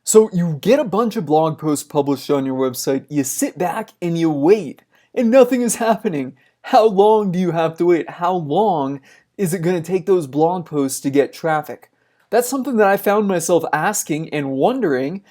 So you get a bunch of blog posts published on your website, you sit back and you wait, and nothing is happening. How long do you have to wait? How long is it going to take those blog posts to get traffic? That's something that I found myself asking and wondering,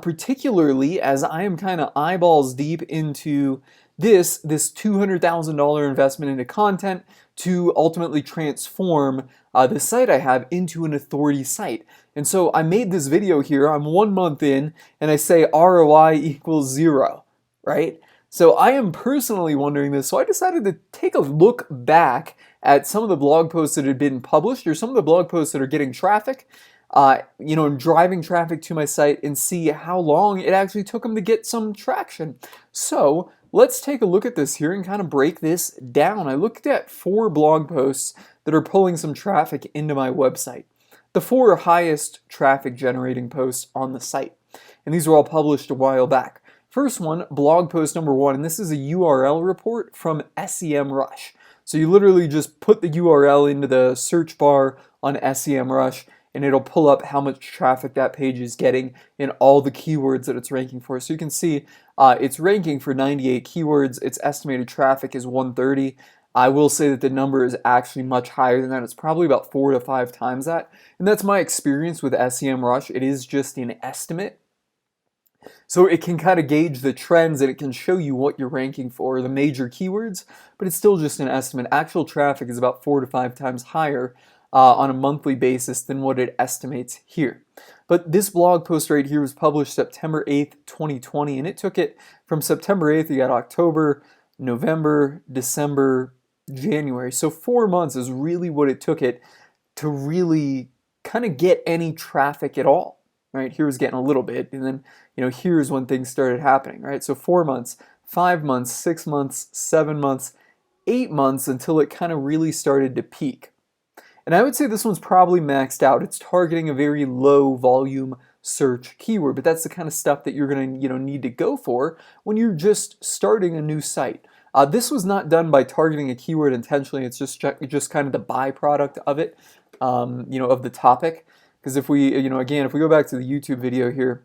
particularly as I am kind of eyeballs deep into this $200,000 investment into content to ultimately transform the site I have into an authority site. And so I made this video here. I'm 1 month in, and I say ROI equals 0, right? So I am personally wondering this. So I decided to take a look back at some of the blog posts that had been published, or some of the blog posts that are getting traffic, and driving traffic to my site, and see how long it actually took them to get some traction. So let's take a look at this here and kind of break this down. I looked at 4 blog posts that are pulling some traffic into my website. The 4 highest traffic generating posts on the site. And these were all published a while back. First one, blog post number 1, and this is a URL report from SEMrush. So you literally just put the URL into the search bar on SEMrush, and it'll pull up how much traffic that page is getting and all the keywords that it's ranking for. So you can see it's ranking for 98 keywords. Its estimated traffic is 130. I will say that the number is actually much higher than that. It's probably about 4 to 5 times that. And that's my experience with SEMrush. It is just an estimate. So it can kind of gauge the trends, and it can show you what you're ranking for, the major keywords, but it's still just an estimate. Actual traffic is about 4 to 5 times higher on a monthly basis than what it estimates here. But this blog post right here was published September 8th, 2020, and it took it from September 8th, you got October, November, December, January. So 4 months is really what it took it to really kind of get any traffic at all, right? Here was getting a little bit, and then, here's when things started happening, right? So 4 months, 5 months, 6 months, 7 months, 8 months until it kind of really started to peak. And I would say this one's probably maxed out. It's targeting a very low volume search keyword, but that's the kind of stuff that you're going to need to go for when you're just starting a new site. This was not done by targeting a keyword intentionally. It's just kind of the byproduct of it, of the topic. Because if we, again, if we go back to the YouTube video here,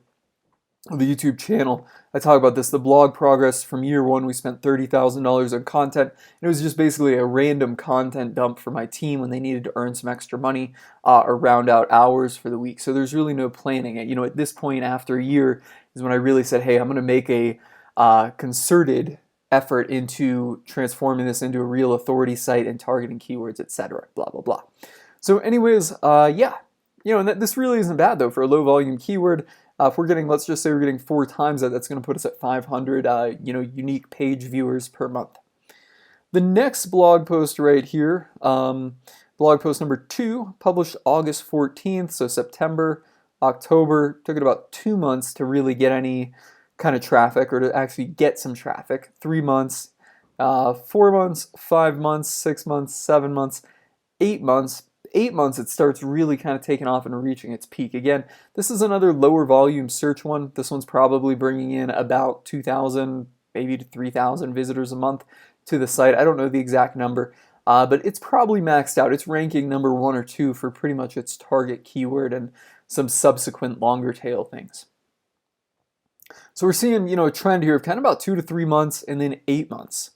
the YouTube channel, I talk about this, the blog progress from year 1, we spent $30,000 on content. And it was just basically a random content dump for my team when they needed to earn some extra money or round out hours for the week. So there's really no planning. At this point, after a year, is when I really said, hey, I'm going to make a concerted effort into transforming this into a real authority site and targeting keywords, etc. Blah, blah, blah. So anyways, yeah. And this really isn't bad, though, for a low volume keyword. If we're getting, let's just say we're getting 4 times that, that's going to put us at 500, unique page viewers per month. The next blog post right here, blog post number 2, published August 14th, so September, October. Took it about 2 months to really get any kind of traffic, or to actually get some traffic. 3 months, 4 months, 5 months, 6 months, 7 months, 8 months. 8 months, it starts really kind of taking off and reaching its peak. Again, this is another lower volume search one. This one's probably bringing in about 2,000, maybe to 3,000 visitors a month to the site. I don't know the exact number, but it's probably maxed out. It's ranking number 1 or 2 for pretty much its target keyword and some subsequent longer tail things. So we're seeing, a trend here of kind of about 2 to 3 months and then 8 months.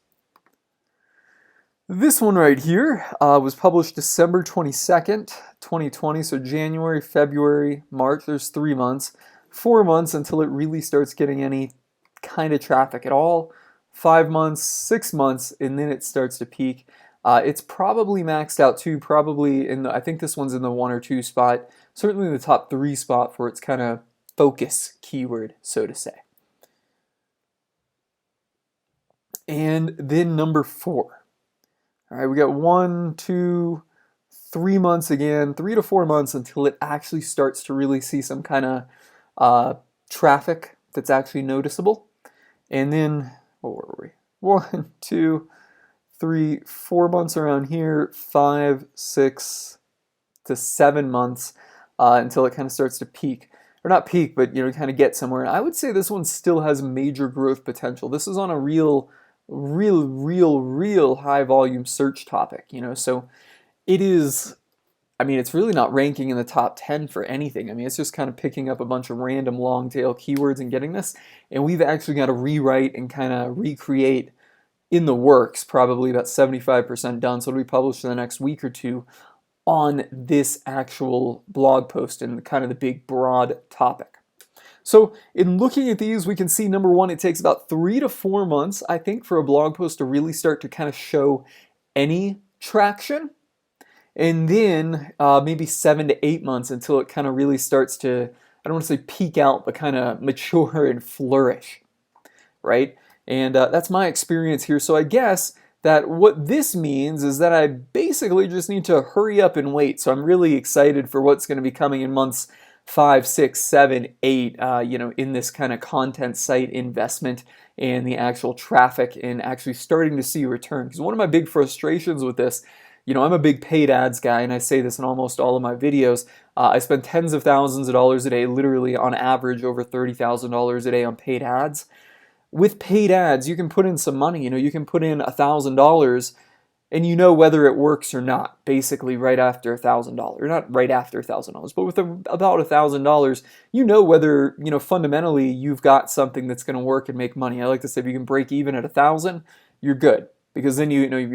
This one right here was published December 22nd, 2020, so January, February, March, there's 3 months. 4 months until it really starts getting any kind of traffic at all. 5 months, 6 months, and then it starts to peak. It's probably maxed out too, probably I think this one's in the 1 or 2 spot, certainly in the top 3 spot for its kind of focus keyword, so to say. And then number 4. All right, we got 1, 2, 3 months again, 3 to 4 months until it actually starts to really see some kind of traffic that's actually noticeable. And then, what were we? 1, 2, 3, 4 months around here, 5, 6 to 7 months until it kind of starts to peak. Or not peak, but kind of get somewhere. And I would say this one still has major growth potential. This is on a real high volume search topic, so it is I mean, it's really not ranking in the top 10 for anything. I mean, it's just kind of picking up a bunch of random long tail keywords and getting this. And we've actually got to rewrite and kind of recreate in the works, probably about 75% done. So it'll be published in the next week or two on this actual blog post and kind of the big broad topic. So in looking at these, we can see number one, it takes about 3 to 4 months, I think, for a blog post to really start to kind of show any traction. And then maybe 7 to 8 months until it kind of really starts to, I don't want to say peak out, but kind of mature and flourish, right? And that's my experience here. So I guess that what this means is that I basically just need to hurry up and wait. So I'm really excited for what's going to be coming in months 5, 6, 7, 8, in this kind of content site investment and the actual traffic and actually starting to see return. Because one of my big frustrations with this, I'm a big paid ads guy, and I say this in almost all of my videos. I spend tens of thousands of dollars a day, literally on average over $30,000 a day on paid ads. With paid ads, you can put in some money. You can put in $1,000 and you know whether it works or not, basically right after $1,000. Not right after $1,000, but with about $1,000, you know whether, fundamentally you've got something that's going to work and make money. I like to say if you can break even at 1,000, you're good. Because then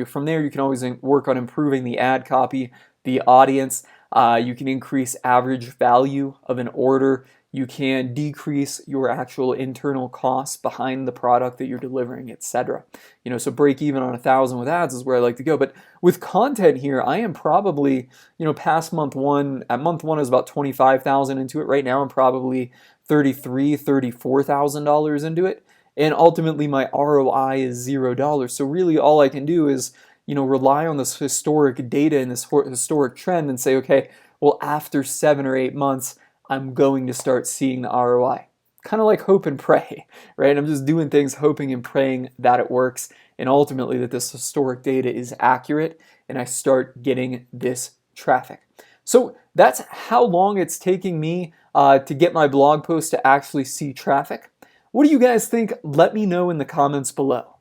from there you can always work on improving the ad copy, the audience. You can increase average value of an order. You can decrease your actual internal costs behind the product that you're delivering, etc. So break even on 1,000 with ads is where I like to go. But with content here, I am probably, past month one. At month one, I was about 25,000 into it. Right now, I'm probably $33,000, $34,000 into it. And ultimately, my ROI is $0. So really, all I can do is, rely on this historic data and this historic trend and say, okay, well, after 7 or 8 months, I'm going to start seeing the ROI. Kind of like hope and pray, right? I'm just doing things hoping and praying that it works and ultimately that this historic data is accurate and I start getting this traffic. So that's how long it's taking me to get my blog post to actually see traffic. What do you guys think? Let me know in the comments below.